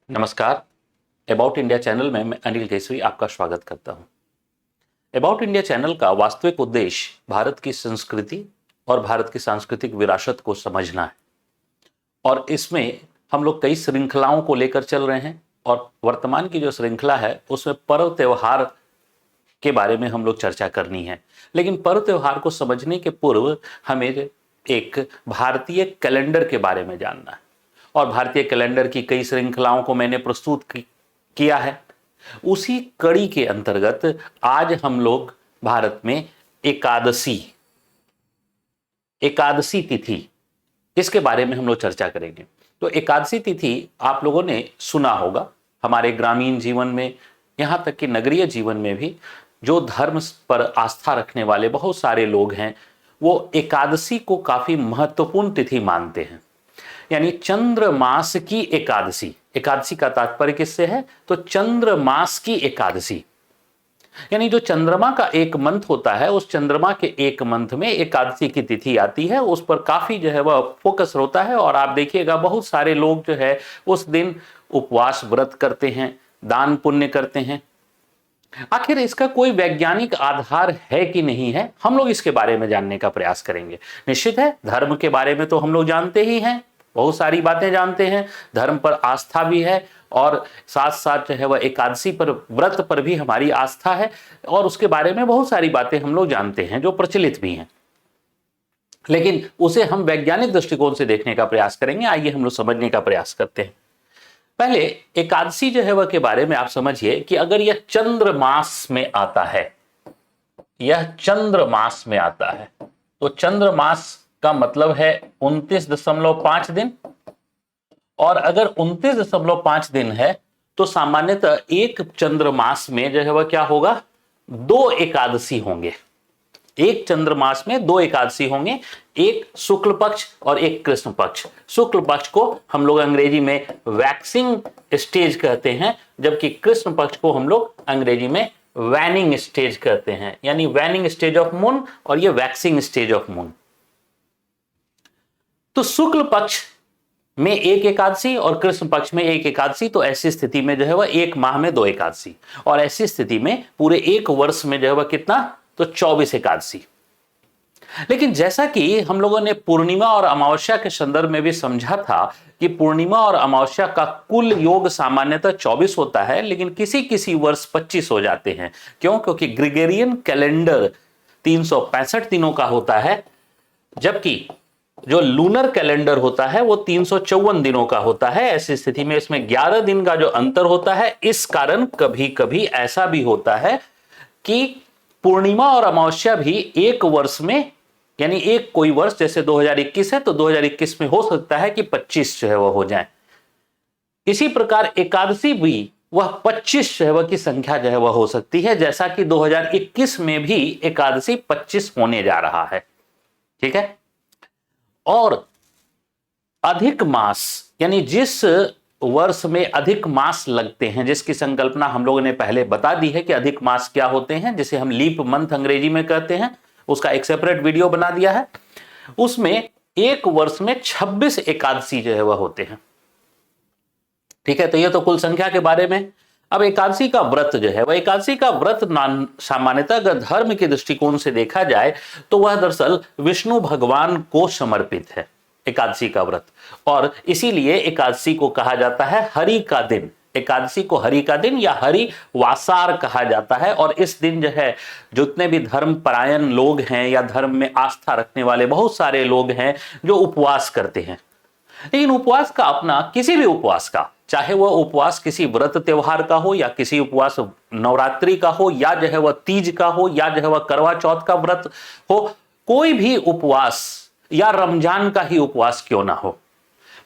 नमस्कार। About India channel में मैं अनिल केसरी आपका स्वागत करता हूं। अबाउट इंडिया चैनल का वास्तविक उद्देश्य भारत की संस्कृति और भारत की सांस्कृतिक विरासत को समझना है और इसमें हम लोग कई श्रृंखलाओं को लेकर चल रहे हैं और वर्तमान की जो श्रृंखला है उसमें पर्व त्योहार के बारे में हम लोग चर्चा करनी है। लेकिन पर्व त्योहार को समझने के पूर्व हमें एक भारतीय कैलेंडर के बारे में जानना है और भारतीय कैलेंडर की कई श्रृंखलाओं को मैंने प्रस्तुत किया है। उसी कड़ी के अंतर्गत आज हम लोग भारत में एकादशी तिथि इसके बारे में हम लोग चर्चा करेंगे। तो एकादशी तिथि आप लोगों ने सुना होगा, हमारे ग्रामीण जीवन में यहाँ तक कि नगरीय जीवन में भी जो धर्म पर आस्था रखने वाले बहुत सारे लोग हैं वो एकादशी को काफी महत्वपूर्ण तिथि मानते हैं। यानी चंद्र मास की एकादशी, एकादशी का तात्पर्य किससे है तो चंद्र मास की एकादशी, यानी जो चंद्रमा का एक मंथ होता है उस चंद्रमा के एक मंथ में एकादशी की तिथि आती है, उस पर काफी जो है वह फोकस होता है। और आप देखिएगा बहुत सारे लोग जो है उस दिन उपवास व्रत करते हैं, दान पुण्य करते हैं। आखिर इसका कोई वैज्ञानिक आधार है कि नहीं है, हम लोग इसके बारे में जानने का प्रयास करेंगे। निश्चित है धर्म के बारे में तो हम लोग जानते ही हैं, बहुत सारी बातें जानते हैं, धर्म पर आस्था भी है और साथ साथ जो है वह एकादशी पर व्रत पर भी हमारी आस्था है और उसके बारे में बहुत सारी बातें हम लोग जानते हैं जो प्रचलित भी हैं। लेकिन उसे हम वैज्ञानिक दृष्टिकोण से देखने का प्रयास करेंगे। आइए हम लोग समझने का प्रयास करते हैं। पहले एकादशी जो है वह के बारे में आप समझिए कि अगर यह चंद्र मास में आता है, यह चंद्र मास में आता है तो चंद्र मास का मतलब है 29.5 दिन, और अगर 29.5 दिन है तो सामान्यतः एक चंद्रमास में जो है वह क्या होगा, 2 एकादशी होंगे। एक चंद्रमास में 2 एकादशी होंगे, एक शुक्ल पक्ष और एक कृष्ण पक्ष। शुक्ल पक्ष को हम लोग अंग्रेजी में वैक्सिंग स्टेज कहते हैं, जबकि कृष्ण पक्ष को हम लोग अंग्रेजी में वैनिंग स्टेज कहते हैं, यानी वैनिंग स्टेज ऑफ मून और ये वैक्सिंग स्टेज ऑफ मून। तो शुक्ल पक्ष में एक एकादशी और कृष्ण पक्ष में एक एकादशी, तो ऐसी स्थिति में जो है वह एक माह में 2 एकादशी, और ऐसी स्थिति में पूरे एक वर्ष में जो है वह कितना, तो 24 एकादशी। लेकिन जैसा कि हम लोगों ने पूर्णिमा और अमावस्या के संदर्भ में भी समझा था कि पूर्णिमा और अमावस्या का कुल योग सामान्यतः 24 होता है, लेकिन किसी किसी वर्ष 25 हो जाते हैं। क्यों? क्योंकि ग्रेगोरियन कैलेंडर 365 दिनों का होता है, जबकि जो लूनर कैलेंडर होता है वो 354 दिनों का होता है। ऐसी स्थिति में इसमें 11 दिन का जो अंतर होता है, इस कारण कभी कभी ऐसा भी होता है कि पूर्णिमा और अमावस्या भी एक वर्ष में, यानी एक कोई वर्ष जैसे 2021 है तो 2021 में हो सकता है कि 25 जो है वह हो जाए। इसी प्रकार एकादशी भी वह 25 जो है वह की संख्या जो है वह हो सकती है, जैसा कि 2021 में भी एकादशी 25 होने जा रहा है। ठीक है। और अधिक मास, यानी जिस वर्ष में अधिक मास लगते हैं, जिसकी संकल्पना हम लोगों ने पहले बता दी है कि अधिक मास क्या होते हैं, जिसे हम लीप मंथ अंग्रेजी में कहते हैं, उसका एक सेपरेट वीडियो बना दिया है। उसमें एक वर्ष में 26 एकादशी जो है वह होते हैं। ठीक है। तो ये तो कुल संख्या के बारे में। अब एकादशी का व्रत जो है वह, एकादशी का व्रत सामान्यतः अगर धर्म के दृष्टिकोण से देखा जाए तो वह दरअसल विष्णु भगवान को समर्पित है, एकादशी का व्रत, और इसीलिए एकादशी को कहा जाता है हरि का दिन। एकादशी को हरि का दिन या हरि वासार कहा जाता है। और इस दिन जो है जितने भी धर्म परायण लोग हैं या धर्म में आस्था रखने वाले बहुत सारे लोग हैं जो उपवास करते हैं। लेकिन उपवास का अपना, किसी भी उपवास का, चाहे वह उपवास किसी व्रत त्योहार का हो या किसी उपवास नवरात्रि का हो या जो है वह तीज का हो या जो है वह करवा चौथ का व्रत हो, कोई भी उपवास या रमजान का ही उपवास क्यों ना हो,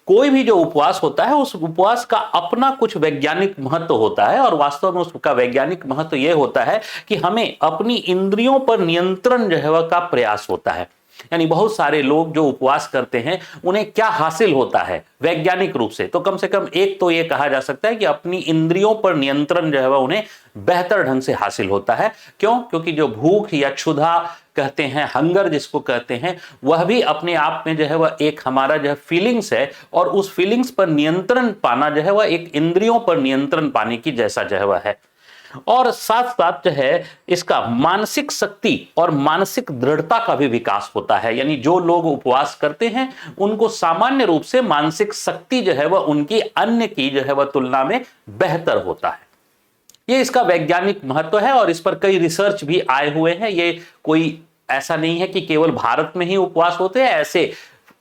कोई भी जो उपवास होता है उस उपवास का अपना कुछ वैज्ञानिक महत्व होता है। और वास्तव में उसका वैज्ञानिक महत्व यह होता है कि हमें अपनी इंद्रियों पर नियंत्रण जो है वह का प्रयास होता है। यानी बहुत सारे लोग जो उपवास करते हैं उन्हें क्या हासिल होता है वैज्ञानिक रूप से, तो कम से कम एक तो यह कहा जा सकता है कि अपनी इंद्रियों पर नियंत्रण जो है वह उन्हें बेहतर ढंग से हासिल होता है। क्यों? क्योंकि जो भूख या क्षुधा कहते हैं, हंगर जिसको कहते हैं, वह भी अपने आप में जो है वह एक हमारा जो है फीलिंग्स है, और उस फीलिंग्स पर नियंत्रण पाना जो है वह एक इंद्रियों पर नियंत्रण पाने की जैसा जो है वह है। और साथ साथ जो है इसका मानसिक शक्ति और मानसिक दृढ़ता का भी विकास होता है। यानी जो लोग उपवास करते हैं उनको सामान्य रूप से मानसिक शक्ति जो है वह उनकी अन्य की जो है वह तुलना में बेहतर होता है। ये इसका वैज्ञानिक महत्व है और इस पर कई रिसर्च भी आए हुए हैं। ये कोई ऐसा नहीं है कि केवल भारत में ही उपवास होते हैं, ऐसे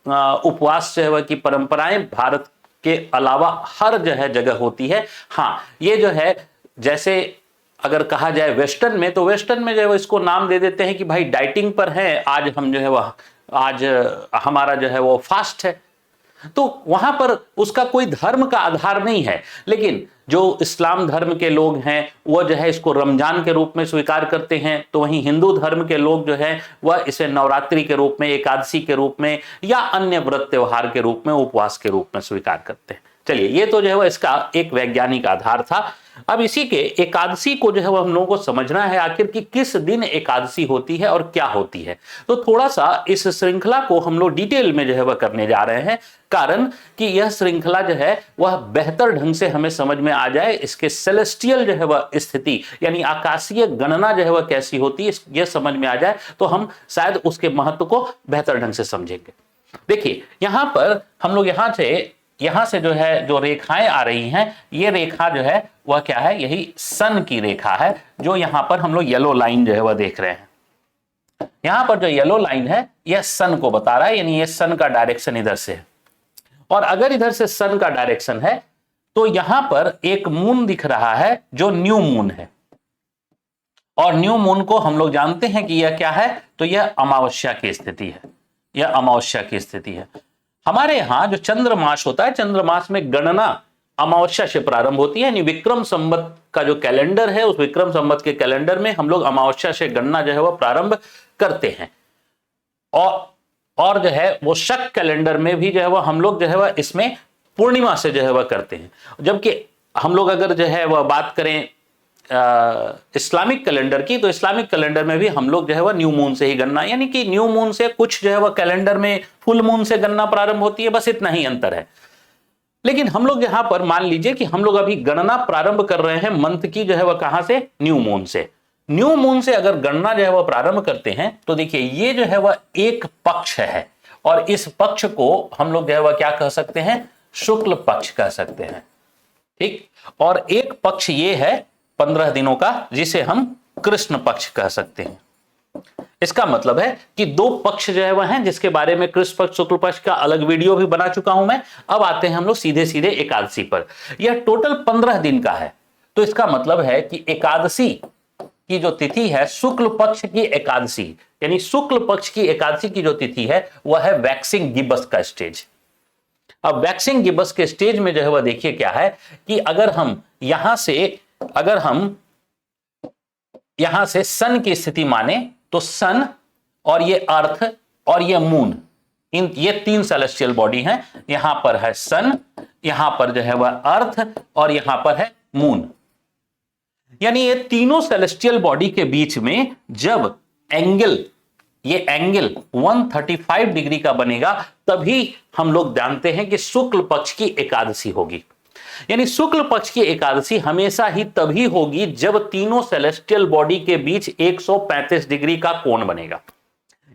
उपवास जो है वह की परंपराएं भारत के अलावा हर जो है जगह होती है। हाँ, ये जो है जैसे अगर कहा जाए वेस्टर्न में, तो वेस्टर्न में जो है वो इसको नाम दे देते हैं कि भाई डाइटिंग पर है, आज हम जो है वह आज हमारा जो है वो फास्ट है। तो वहां पर उसका कोई धर्म का आधार नहीं है, लेकिन जो इस्लाम धर्म के लोग हैं वो जो है इसको रमजान के रूप में स्वीकार करते हैं, तो वहीं हिंदू धर्म के लोग जो है वह इसे नवरात्रि के रूप में, एकादशी के रूप में या अन्य व्रत त्योहार के रूप में, उपवास के रूप में स्वीकार करते हैं। चलिए, ये तो जो है वह इसका एक वैज्ञानिक आधार था। अब इसी के एकादशी को जो है वह हम लोगों को समझना है आखिर कि किस दिन एकादशी होती है और क्या होती है। तो थोड़ा सा इस श्रृंखला को हम लोग डिटेल में जो है वह करने जा रहे हैं, कारण कि यह श्रृंखला जो है वह बेहतर ढंग से हमें समझ में आ जाए। इसके सेलेस्टियल जो है वह स्थिति यानी आकाशीय गणना जो है वह कैसी होती है यह समझ में आ जाए, तो हम शायद उसके महत्व को बेहतर ढंग से समझेंगे। देखिए, यहां पर हम लोग यहां से जो है जो रेखाएं आ रही हैं, ये रेखा जो है वह क्या है, यही सन की रेखा है, जो यहां पर हम लोग येलो लाइन जो है वह देख रहे हैं। यहां पर जो येलो लाइन है यह सन को बता रहा है, यानी ये सन का डायरेक्शन इधर से है। और अगर इधर से सन का डायरेक्शन है तो यहां पर एक मून दिख रहा है जो न्यू मून है, और न्यू मून को हम लोग जानते हैं कि यह क्या है, तो यह अमावस्या की स्थिति है। यह अमावस्या की स्थिति है। हमारे यहां जो चंद्रमास होता है, चंद्रमास में गणना अमावस्या से प्रारंभ होती है, यानी विक्रम संवत का जो कैलेंडर है उस विक्रम संवत के कैलेंडर में हम लोग अमावस्या से गणना जो है वह प्रारंभ करते हैं। और जो है वो शक कैलेंडर में भी जो है वह हम लोग जो है वह इसमें पूर्णिमा से जो है वह करते हैं। जबकि हम लोग अगर जो है वह बात करें इस्लामिक कैलेंडर की, तो इस्लामिक कैलेंडर में भी हम लोग जो है वह न्यू मून से ही गणना, यानी कि न्यू मून से कुछ जो है वह कैलेंडर में फुल मून से गणना प्रारंभ होती है, बस इतना ही अंतर है। लेकिन हम लोग यहां पर मान लीजिए कि हम लोग अभी गणना प्रारंभ कर रहे हैं मंथ की जो है वह कहां से, न्यू मून से। न्यू मून से अगर गणना जो है वह प्रारंभ करते हैं तो देखिए ये जो है वह एक पक्ष है, और इस पक्ष को हम लोग जो है वह क्या कह सकते हैं, शुक्ल पक्ष कह सकते हैं। ठीक, और एक पक्ष ये है 15 दिनों का जिसे हम कृष्ण पक्ष कह सकते हैं। इसका मतलब है कि दो पक्ष जो है वह हैं, जिसके बारे में कृष्ण पक्ष शुक्ल पक्ष का अलग वीडियो भी बना चुका हूं मैं। अब आते हैं हम लोग सीधे सीधे एकादशी पर। यह टोटल 15 दिन का है, तो इसका मतलब है कि एकादशी की जो तिथि है, शुक्ल पक्ष की एकादशी, यानी शुक्ल पक्ष की एकादशी की जो तिथि है वह है वैक्सिंग गिबस का स्टेज। अब वैक्सिंग गिबस के स्टेज में जो है वह देखिए क्या है कि अगर हम यहां से सन की स्थिति माने तो सन और ये अर्थ और ये मून, ये तीन सेलेस्टियल बॉडी हैं। यहां पर है सन, यहां पर जो है वह अर्थ और यहां पर है मून। यानी ये तीनों सेलेस्टियल बॉडी के बीच में जब ये एंगल 135 डिग्री का बनेगा, तभी हम लोग जानते हैं कि शुक्ल पक्ष की एकादशी होगी। यानी शुक्ल पक्ष की एकादशी हमेशा ही तभी होगी जब तीनों सेलेस्टियल बॉडी के बीच 135 डिग्री का कोण बनेगा।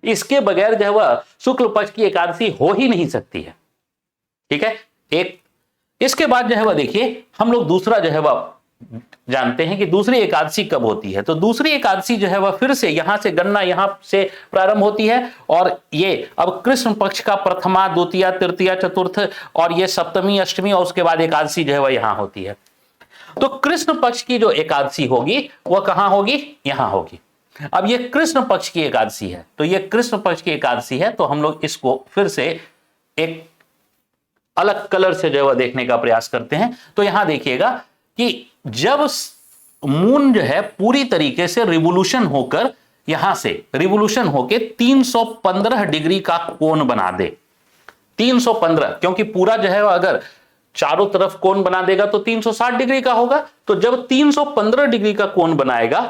इसके बगैर जो है वह शुक्ल पक्ष की एकादशी हो ही नहीं सकती है। ठीक है, एक इसके बाद जो है वह देखिए हम लोग दूसरा जो है वह जानते हैं कि दूसरी एकादशी कब होती है। तो दूसरी एकादशी जो है वह फिर से यहां से गणना यहां से प्रारंभ होती है, और ये अब कृष्ण पक्ष का प्रथमा, द्वितीया, तृतीया, चतुर्थ और ये सप्तमी, अष्टमी, और उसके बाद एकादशी जो है वह यहां होती है। तो कृष्ण पक्ष की जो एकादशी होगी वह कहां होगी, यहां होगी। अब ये कृष्ण पक्ष की एकादशी है, तो ये कृष्ण पक्ष की एकादशी है, तो हम लोग इसको फिर से एक अलग कलर से जो है वह देखने का प्रयास करते हैं। तो यहां देखिएगा कि जब मून जो है पूरी तरीके से रिवोल्यूशन होकर यहां से रिवोल्यूशन होकर 315 डिग्री का कोण बना दे, 315, क्योंकि पूरा जो है अगर चारों तरफ कोण बना देगा तो 360 डिग्री का होगा। तो जब 315 डिग्री का कोण बनाएगा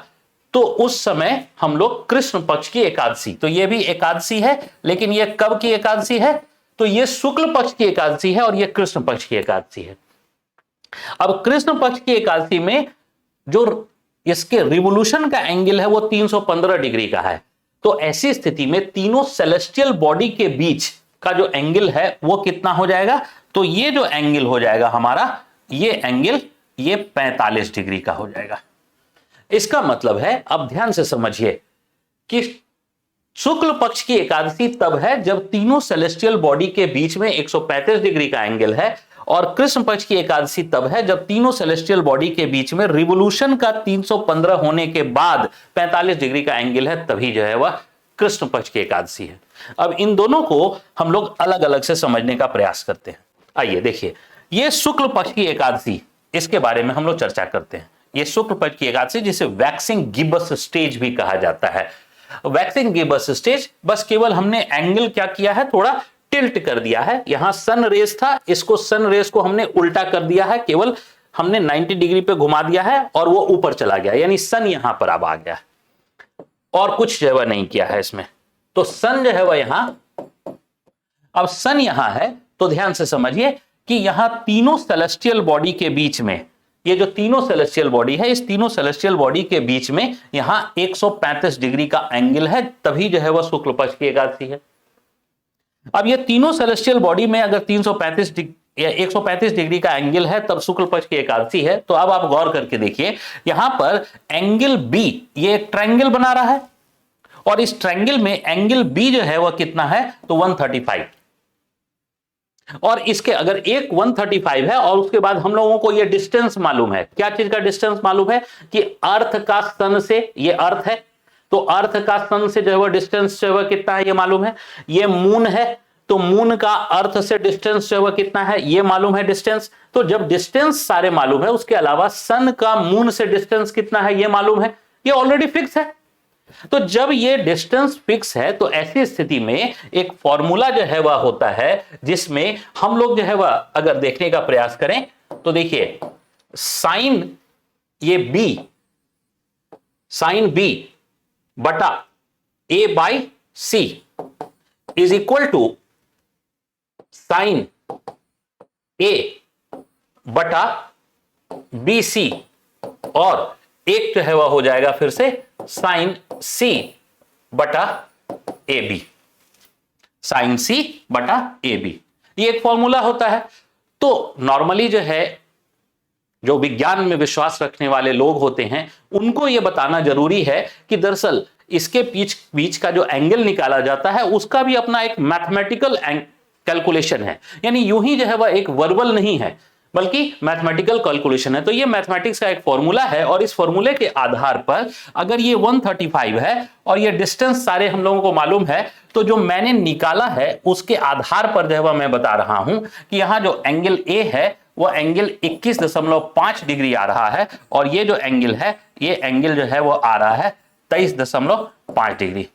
तो उस समय हम लोग कृष्ण पक्ष की एकादशी, तो ये भी एकादशी है, लेकिन ये कब की एकादशी है? तो ये शुक्ल पक्ष की एकादशी है और ये कृष्ण पक्ष की एकादशी है। अब कृष्ण पक्ष की एकादशी में जो इसके रिवोल्यूशन का एंगल है वो 315 डिग्री का है। तो ऐसी स्थिति में तीनों सेलेस्टियल बॉडी के बीच का जो एंगल है वो कितना हो जाएगा? तो ये जो एंगल हो जाएगा हमारा, ये एंगल ये 45 डिग्री का हो जाएगा। इसका मतलब है, अब ध्यान से समझिए कि शुक्ल पक्ष की एकादशी तब है जब तीनों सेलेस्टियल बॉडी के बीच में 135 डिग्री का एंगल है, और कृष्ण पक्ष की एकादशी तब है जब तीनों सेलेस्टियल बॉडी के बीच में रिवोल्यूशन का 315 होने के बाद 45 डिग्री का एंगल है, तभी जो है वह कृष्ण पक्ष की एकादशी है। अब इन दोनों को हम लोग अलग अलग से समझने का प्रयास करते हैं। आइए देखिए, ये शुक्ल पक्ष की एकादशी, इसके बारे में हम लोग चर्चा करते हैं। ये शुक्ल पक्ष की एकादशी जिसे वैक्सिंग गिब्बस स्टेज भी कहा जाता है। वैक्सिंग गिब्बस स्टेज, बस केवल हमने एंगल क्या किया है, थोड़ा टिल्ट कर दिया है। यहां सन रेस था, इसको सन रेस को हमने उल्टा कर दिया है, केवल हमने 90 डिग्री पे घुमा दिया है और वो ऊपर चला गया, यानी सन यहां पर अब आ गया, और कुछ जो है नहीं किया है इसमें। तो सन जो है वह यहां, अब सन यहां है, तो ध्यान से समझिए कि यहां तीनों सेलेस्टियल बॉडी के बीच में, ये जो तीनों सेलेस्टियल बॉडी है, इस तीनों सेलेस्टियल बॉडी के बीच में यहां 135 डिग्री का एंगल है, तभी जो है वह शुक्ल पक्ष की एकादशी है। अब ये तीनों सेलेस्टियल बॉडी में अगर 335 या 135 डिग्री का एंगल है, तब शुक्ल पक्ष की एकादशी है। तो अब आप गौर करके देखिए, यहां पर एंगल बी, ये एक ट्रायंगल बना रहा है, और इस ट्रायंगल में एंगल बी जो है वह कितना है? तो 135। और इसके अगर एक 135 है और उसके बाद हम लोगों को यह डिस्टेंस मालूम है, क्या चीज का डिस्टेंस मालूम है? कि अर्थ का सन से, ये अर्थ है, तो अर्थ का सन से जो है वह डिस्टेंस जो है कितना है ये मालूम है। ये मून है, तो मून का अर्थ से डिस्टेंस जो है वह कितना है ये मालूम है डिस्टेंस। तो जब डिस्टेंस सारे मालूम है, उसके अलावा सन का मून से डिस्टेंस कितना है ये मालूम है, ये ऑलरेडी फिक्स है। तो जब ये डिस्टेंस फिक्स है, तो ऐसी स्थिति में एक फॉर्मूला जो है वह होता है, जिसमें हम लोग जो है वह अगर देखने का प्रयास करें तो देखिए, साइन ये बी, साइन बी बटा A by C is equal to sine A बटा बी सी, और एक जो है वह हो जाएगा फिर से साइन सी बटा ए बी, साइन सी बटा ए बी, ये एक फॉर्मूला होता है। तो नॉर्मली जो है, जो विज्ञान में विश्वास रखने वाले लोग होते हैं, उनको यह बताना जरूरी है कि दरअसल इसके बीच का जो एंगल निकाला जाता है, उसका भी अपना एक मैथमेटिकल कैलकुलेशन है। यानी यूं ही जो है वह एक वर्बल नहीं है, बल्कि मैथमेटिकल कैलकुलेशन है। तो ये मैथमेटिक्स का एक फॉर्मूला है, और इस फॉर्मूले के आधार पर अगर ये 135 है और ये डिस्टेंस सारे हम लोगों को मालूम है, तो जो मैंने निकाला है उसके आधार पर जो है वह मैं बता रहा हूं कि यहां जो एंगल ए है वो एंगल 21.5 डिग्री आ रहा है, और ये जो एंगल है, ये एंगल जो है वो आ रहा है 23.5 डिग्री,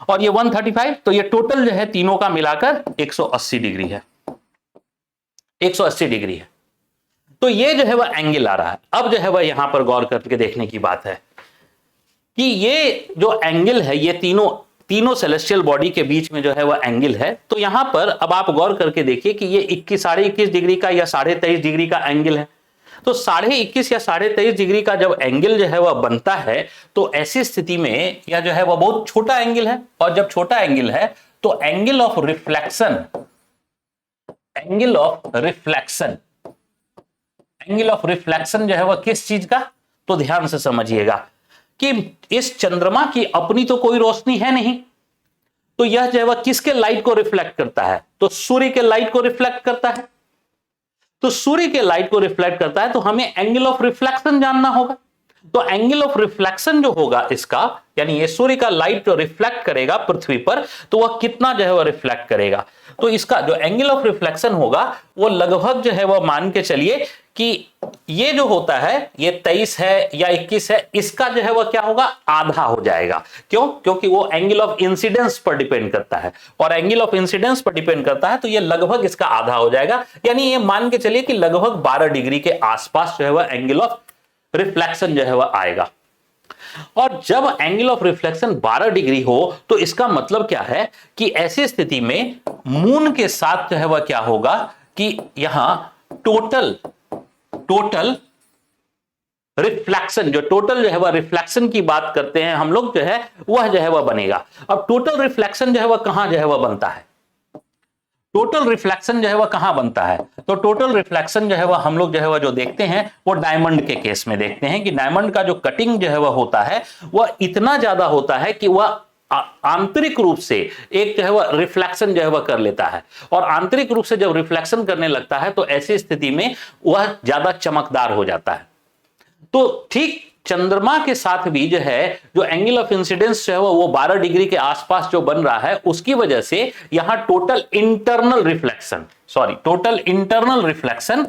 और ये 135, तो ये टोटल जो है तीनों का मिलाकर 180 डिग्री है, 180 डिग्री है। तो ये जो है वह एंगल आ रहा है। अब जो है वह यहां पर गौर करके देखने की बात है कि ये जो एंगल है, ये तीनों सेलेस्टियल बॉडी के बीच में जो है वह एंगल है। तो यहां पर अब आप गौर करके देखिए कि ये 21 डिग्री का या 23.5 डिग्री का एंगल है। तो 21.5 या 23.5 डिग्री का जब एंगल जो है वह बनता है, तो ऐसी स्थिति में यह जो है वह बहुत छोटा एंगल है, और जब छोटा एंगल है तो angle of reflection, angle of reflection, angle of reflection जो है वह किस चीज का? तो ध्यान से समझिएगा कि इस चंद्रमा की अपनी तो कोई रोशनी है नहीं, तो यह जो है वह किसके लाइट को रिफ्लेक्ट करता है? तो सूर्य के लाइट को रिफ्लेक्ट करता है। तो सूर्य के लाइट को रिफ्लेक्ट करता है, तो हमें एंगल ऑफ रिफ्लेक्शन जानना होगा। तो एंगल ऑफ रिफ्लेक्शन जो होगा इसका, यानी ये सूर्य का लाइट जो रिफ्लेक्ट करेगा पृथ्वी पर, तो वह कितना जो है वह रिफ्लेक्ट करेगा। तो इसका जो एंगल ऑफ रिफ्लेक्शन होगा वो लगभग जो है वह मान के चलिए कि ये जो होता है, ये 23 है या 21 है, इसका जो है वह क्या होगा? आधा हो जाएगा। क्यों? क्योंकि वो एंगल ऑफ इंसिडेंस पर डिपेंड करता है, और एंगल ऑफ इंसिडेंस पर डिपेंड करता है, तो ये लगभग इसका आधा हो जाएगा। यानी ये मान के चलिए कि लगभग 12 डिग्री के आसपास जो है वह एंगल ऑफ रिफ्लेक्शन जो है वह आएगा। और जब एंगल ऑफ रिफ्लेक्शन 12 डिग्री हो तो इसका मतलब क्या है कि ऐसी स्थिति में मून के साथ जो है वह क्या होगा कि यहां टोटल रिफ्लेक्शन, जो टोटल जो है वह रिफ्लेक्शन की बात करते हैं हम लोग, जो है वह जो है वह बनेगा। अब टोटल रिफ्लेक्शन जो है वह कहां जो है वह बनता है, टोटल रिफ्लेक्शन जो है वह कहां बनता है, तो टोटल रिफ्लेक्शन जो है वह हम लोग जो है वह जो देखते हैं वो डायमंड के केस में देखते हैं कि डायमंड का जो कटिंग जो है वह होता है वह इतना ज्यादा होता है कि वह आंतरिक रूप से एक जो है वह रिफ्लेक्शन जो है वह कर लेता है, और आंतरिक रूप से जब रिफ्लेक्शन करने लगता है तो ऐसी स्थिति में वह ज्यादा चमकदार हो जाता है। तो ठीक चंद्रमा के साथ भी जो है जो एंगल ऑफ इंसिडेंस जो है वो 12 डिग्री के आसपास जो बन रहा है, उसकी वजह से यहां टोटल इंटरनल रिफ्लेक्शन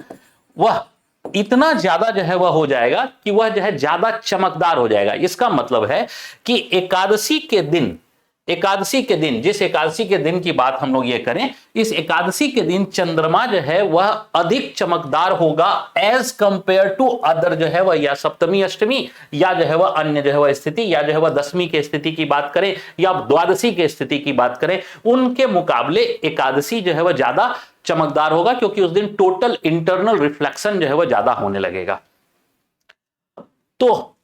वह इतना ज्यादा जो है वह हो जाएगा कि वह जो है ज्यादा चमकदार हो जाएगा। इसका मतलब है कि एकादशी के दिन, जिस एकादशी के दिन की बात हम लोग ये करें, इस एकादशी के दिन चंद्रमा जो है वह अधिक चमकदार होगा एज कंपेयर टू अदर जो है वह या सप्तमी अष्टमी या जो है वह अन्य जो है वह स्थिति, या जो है वह दशमी की स्थिति की बात करें या द्वादशी की स्थिति की बात करें, उनके मुकाबले एकादशी जो है वह ज्यादा चमकदार होगा, क्योंकि उस दिन टोटल इंटरनल रिफ्लेक्शन जो है वह ज्यादा होने लगेगा। तो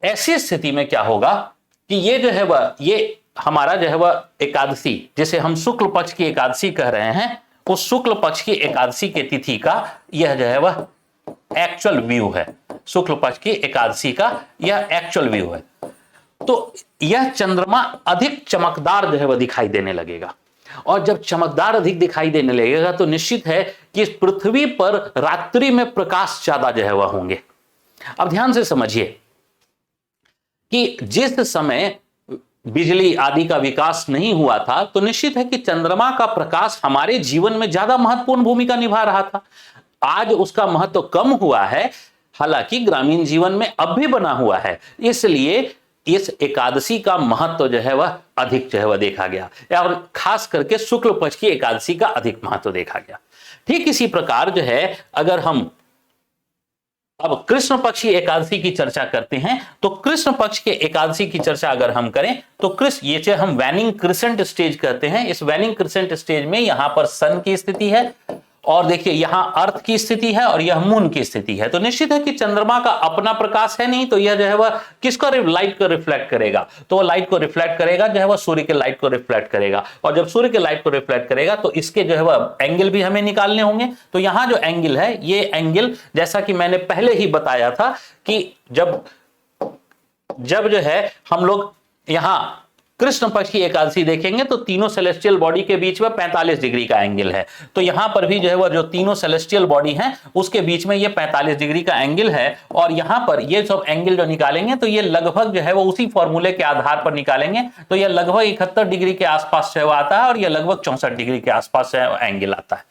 ऐसी स्थिति में क्या होगा कि ये जो है वह ये हमारा जो है वह एकादशी, जिसे हम शुक्ल पक्ष की एकादशी कह रहे हैं, उस शुक्ल पक्ष की एकादशी के तिथि का यह जो है वह एक्चुअल व्यू है, शुक्ल पक्ष की एकादशी का यह एक्चुअल व्यू है। तो यह चंद्रमा अधिक चमकदार जो है वह दिखाई देने लगेगा, और जब चमकदार अधिक दिखाई देने लगेगा तो निश्चित है कि पृथ्वी पर रात्रि में प्रकाश ज्यादा जो है वह होंगे। अब ध्यान से समझिए कि जिस समय बिजली आदि का विकास नहीं हुआ था तो निश्चित है कि चंद्रमा का प्रकाश हमारे जीवन में ज्यादा महत्वपूर्ण भूमिका निभा रहा था। आज उसका महत्व कम हुआ है, हालांकि ग्रामीण जीवन में अब भी बना हुआ है, इसलिए इस एकादशी का महत्व जो है वह अधिक जो है वह देखा गया, और खास करके शुक्ल पक्ष की एकादशी का अधिक महत्व देखा गया। ठीक इसी प्रकार जो है अगर हम अब कृष्ण पक्ष की एकादशी की चर्चा करते हैं, तो कृष्ण पक्ष के एकादशी की चर्चा अगर हम करें तो कृष्ण, ये जो हम वैनिंग क्रिसेंट स्टेज कहते हैं, इस वैनिंग क्रिसेंट स्टेज में यहां पर सन की स्थिति है, और देखिए यहां अर्थ की स्थिति है और यह मून की स्थिति है। तो निश्चित है कि चंद्रमा का अपना प्रकाश है नहीं, तो यह जो है वह किसका लाइट को रिफ्लेक्ट करेगा, तो वह लाइट को रिफ्लेक्ट करेगा जो है वह सूर्य के लाइट को रिफ्लेक्ट करेगा, और जब सूर्य के लाइट को रिफ्लेक्ट करेगा तो इसके जो है वह एंगल भी हमें निकालने होंगे। तो यहां जो एंगल है, ये एंगल जैसा कि मैंने पहले ही बताया था कि जब जो है हम लोग यहां कृष्ण पक्ष की एकादशी देखेंगे तो तीनों सेलेस्टियल बॉडी के बीच में 45 डिग्री का एंगल है, तो यहां पर भी जो है वह जो तीनों सेलेस्टियल बॉडी हैं उसके बीच में ये 45 डिग्री का एंगल है, और यहां पर ये सब एंगल जो निकालेंगे तो ये लगभग जो है वो उसी फॉर्मूले के आधार पर निकालेंगे, तो ये लगभग 71 डिग्री के आसपास जो आता है, और ये लगभग 64 डिग्री के आसपास एंगल आता है,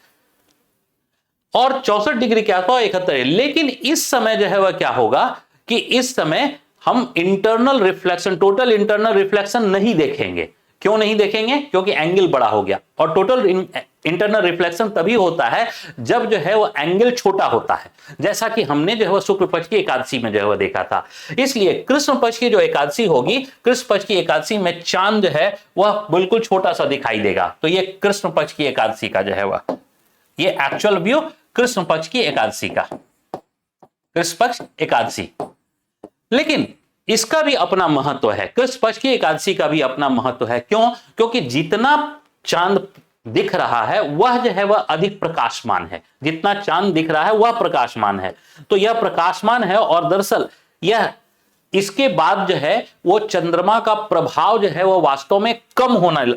और 64 डिग्री के आसपास 71। लेकिन इस समय जो है वह क्या होगा कि इस समय हम internal reflection, total internal reflection नहीं देखेंगे। क्यों नहीं देखेंगे? क्योंकि एंगल बड़ा हो गया, और टोटल इंटरनल रिफ्लेक्शन तभी होता है जब जो है वो एंगल छोटा होता है, जैसा कि हमने जो है वो शुक्ल पक्ष की एकादशी में जो है वो देखा था। इसलिए कृष्ण पक्ष की जो एकादशी होगी, कृष्ण पक्ष की एकादशी में चांद जो है वह बिल्कुल छोटा सा दिखाई देगा, तो ये कृष्ण पक्ष की एकादशी का जो है वह ये एक्चुअल व्यू कृष्ण पक्ष की एकादशी का, कृष्ण पक्ष एकादशी। लेकिन इसका भी अपना महत्व है, कृष्ण पक्ष की एकादशी का भी अपना महत्व है। क्यों? क्योंकि जितना चांद दिख रहा है वह जो है वह अधिक प्रकाशमान है, जितना चांद दिख रहा है वह प्रकाशमान है, तो यह प्रकाशमान है, और दरअसल यह इसके बाद जो है वो चंद्रमा का प्रभाव जो है वो वास्तव में कम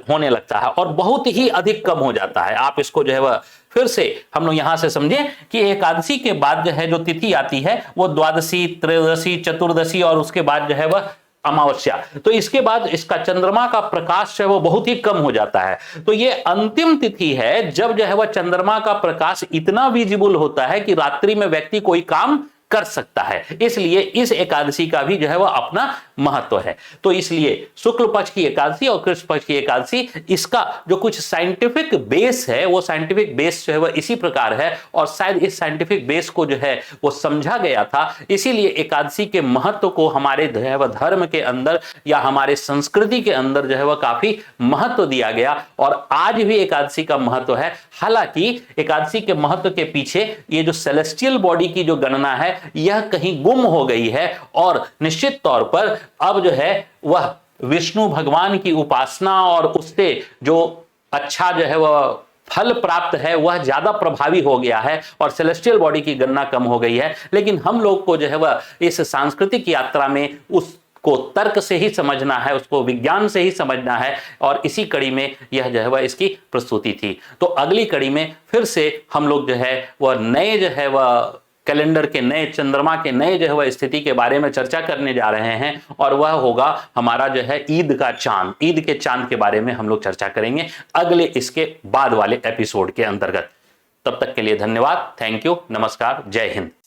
होने लगता है, और बहुत ही अधिक कम हो जाता है। आप इसको जो है वह फिर से हम लोग यहां से समझें कि एकादशी के बाद जो है जो तिथि आती है वो द्वादशी, त्रयोदशी, चतुर्दशी, और उसके बाद जो है वह अमावस्या, तो इसके बाद इसका चंद्रमा का प्रकाश है वो बहुत ही कम हो जाता है। तो ये अंतिम तिथि है जब जो है वह चंद्रमा का प्रकाश इतना विजिबल होता है कि रात्रि में व्यक्ति कोई काम कर सकता है। इसलिए इस एकादशी का भी जो है वह अपना महत्व है। तो इसलिए शुक्ल पक्ष की एकादशी और कृष्ण पक्ष की एकादशी, इसका जो कुछ साइंटिफिक बेस है, वो साइंटिफिक बेस जो है वह इसी प्रकार है, और शायद इस साइंटिफिक बेस को जो है वो समझा गया था। इसीलिए एकादशी के महत्व को हमारे जो है वह धर्म के अंदर या हमारे संस्कृति के अंदर जो है वह काफी महत्व दिया गया, और आज भी एकादशी का महत्व है। हालांकि एकादशी के महत्व के पीछे ये जो सेलेस्टियल बॉडी की जो गणना है यह कहीं गुम हो गई है, और निश्चित तौर पर अब जो है वह विष्णु भगवान की उपासना और उससे जो अच्छा जो है वह फल प्राप्त है वह ज्यादा प्रभावी हो गया है, और सेलेस्टियल बॉडी की गणना कम हो गई है। लेकिन हम लोग को जो है वह इस सांस्कृतिक यात्रा में उसको तर्क से ही समझना है, उसको विज्ञान से ही समझना है, और इसी कड़ी में यह जो है वह इसकी प्रस्तुति थी। तो अगली कड़ी में फिर से हम लोग जो है वह नए जो है वह कैलेंडर के नए, चंद्रमा के नए जो है वह स्थिति के बारे में चर्चा करने जा रहे हैं, और वह होगा हमारा जो है ईद का चांद। ईद के चांद के बारे में हम लोग चर्चा करेंगे अगले, इसके बाद वाले एपिसोड के अंतर्गत। तब तक के लिए धन्यवाद, थैंक यू, नमस्कार, जय हिंद।